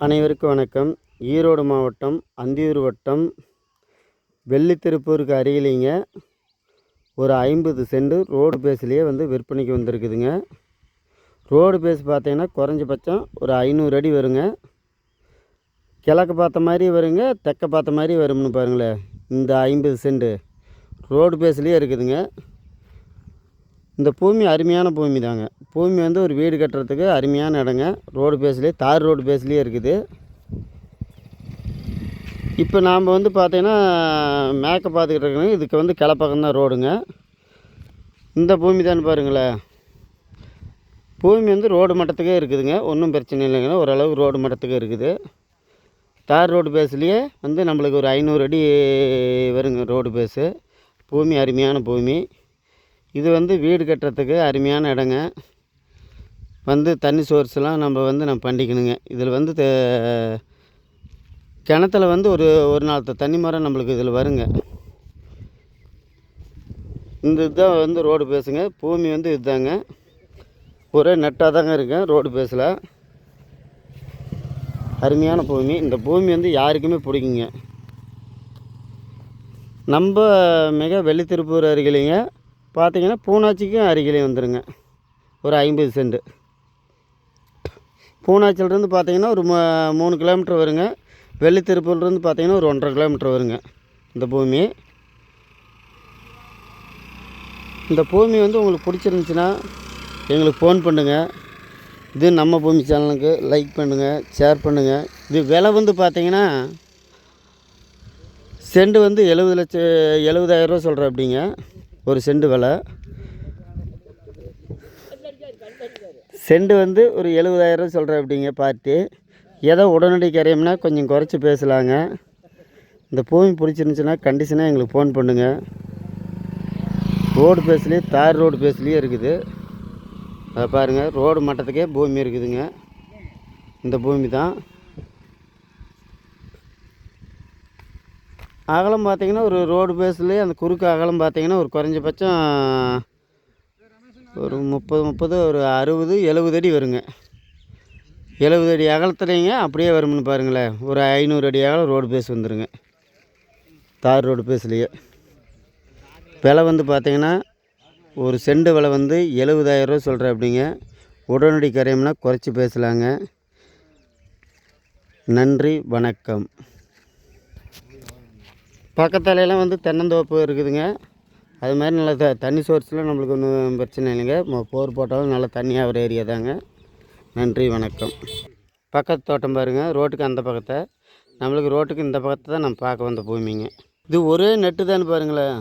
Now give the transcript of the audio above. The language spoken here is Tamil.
அனைவருக்கும் வணக்கம். ஈரோடு மாவட்டம் அந்தியூர் வட்டம் வெள்ளித்திருப்பூருக்கு அருகிலேங்க ஒரு 50 சென்ட் ரோடு பேஸ்லேயே விற்பனைக்கு வந்திருக்குதுங்க. ரோடு பேஸ் பார்த்தீங்கன்னா குறைஞ்சபட்சம் ஒரு 500 அடி வருங்க. கிழக்கு பார்த்த மாதிரி வருங்க, தெற்க பார்த்த மாதிரி வரும்னு பாருங்களேன். இந்த 50 சென்ட் ரோடு பேஸ்லேயே இருக்குதுங்க. இந்த பூமி அருமையான பூமி தாங்க. பூமி ஒரு வீடு கட்டுறதுக்கு அருமையான இடங்க. ரோடு பேஸ்லேயே தார் ரோடு பேஸ்லேயே இருக்குது. இப்போ நாம் பார்த்தீங்கன்னா மேற்க பார்த்துக்கிட்டு இருக்கோங்க. இதுக்கு கிழப்பக்கம் தான் ரோடுங்க. இந்த பூமி தானே பாருங்களேன். பூமி ரோடு மட்டத்துக்கே இருக்குதுங்க. ஒன்றும் பிரச்சனை இல்லைங்க. ஓரளவுக்கு ரோடு மட்டத்துக்கே இருக்குது. தார் ரோடு பேஸ்லேயே நம்மளுக்கு ஒரு 500 அடி வருங்க ரோடு பேஸு. பூமி அருமையான பூமி. இது வீடு கட்டுறதுக்கு அருமையான இடங்க. தண்ணி சோர்ஸ்லாம் நம்ம பண்ணிக்கணுங்க. இதில் கிணத்துல ஒரு நாள் தண்ணி மரம் நம்மளுக்கு இதில் வருங்க. இந்த இதுதான் ரோடு பேஸுங்க. பூமி இதுதாங்க. ஒரே நட்டாக தாங்க இருக்கேன் ரோடு பேஸில். அருமையான பூமி. இந்த பூமி யாருக்குமே பிடிக்குங்க. நம்ம மிக வெள்ளித்திருப்பூர் அருகிலேங்க பார்த்தீங்கன்னா பூனாச்சிக்கும் அருகிலே வந்துடுங்க. ஒரு 50 சென்ட். பூனாச்சிலேருந்து பார்த்தீங்கன்னா ஒரு 3 கிலோமீட்டர் வருங்க. வெள்ளித்திருப்பூர்லேருந்து பார்த்தீங்கன்னா ஒரு 1.5 கிலோமீட்டர் வருங்க இந்த பூமி. இந்த பூமி உங்களுக்கு பிடிச்சிருந்துச்சின்னா எங்களுக்கு ஃபோன் பண்ணுங்கள். இது நம்ம பூமி சேனலுக்கு லைக் பண்ணுங்கள், ஷேர் பண்ணுங்கள். இது விலை பார்த்தீங்கன்னா சென்ட் 70,000 ரூபா சொல்கிறேன் அப்படிங்க. ஒரு சென்ட் விலை சென்ட் ஒரு 70,000 ரூபா சொல்கிறேன் அப்படிங்க பார்ட்டி. ஏதோ உடனடி கரையம்னா கொஞ்சம் குறைச்சி பேசலாங்க. இந்த பூமி பிடிச்சிருந்துச்சின்னா கண்டிஷனாக எங்களுக்கு ஃபோன் பண்ணுங்கள். ரோடு பேஸ்லேயே தார் ரோடு பேஸ்லேயே இருக்குது. அதை பாருங்கள், ரோடு மட்டத்துக்கே பூமி இருக்குதுங்க. இந்த பூமி தான். அகலம் பார்த்திங்கன்னா ஒரு ரோடு பேஸ்லேயே அந்த குறுக்கு அகலம் பார்த்திங்கன்னா ஒரு குறைஞ்சபட்சம் ஒரு 30 ஒரு 60 70 அடி வருங்க. 70 அடி அகலத்துலேங்க அப்படியே வரும்னு பாருங்களேன். ஒரு 500 அடி அகலம் ரோடு பேஸ் வந்துடுங்க தார் ரோடு பேஸ்லேயே. விலை பார்த்திங்கன்னா ஒரு சென்ட் விலை 70,000 ரூபா சொல்கிறேன் அப்படிங்க. உடனடி கரையம்னா குறைச்சி பேசலாங்க. நன்றி, வணக்கம். பக்கத்தாலெல்லாம் தென்னந்தோப்பு இருக்குதுங்க. அது மாதிரி நல்லா தண்ணி சோர்ஸில் நம்மளுக்கு ஒன்றும் பிரச்சனை இல்லைங்க. போர் போட்டாலும் நல்லா தண்ணியாக ஒரு ஏரியா தாங்க. நன்றி, வணக்கம். பக்கத்து தோட்டம் பாருங்கள். ரோட்டுக்கு அந்த பக்கத்தை, நம்மளுக்கு ரோட்டுக்கு இந்த பக்கத்தை தான் நம்ம பார்க்க வந்த பூமிங்க. இது ஒரே நெட்டு தானே பாருங்களேன்.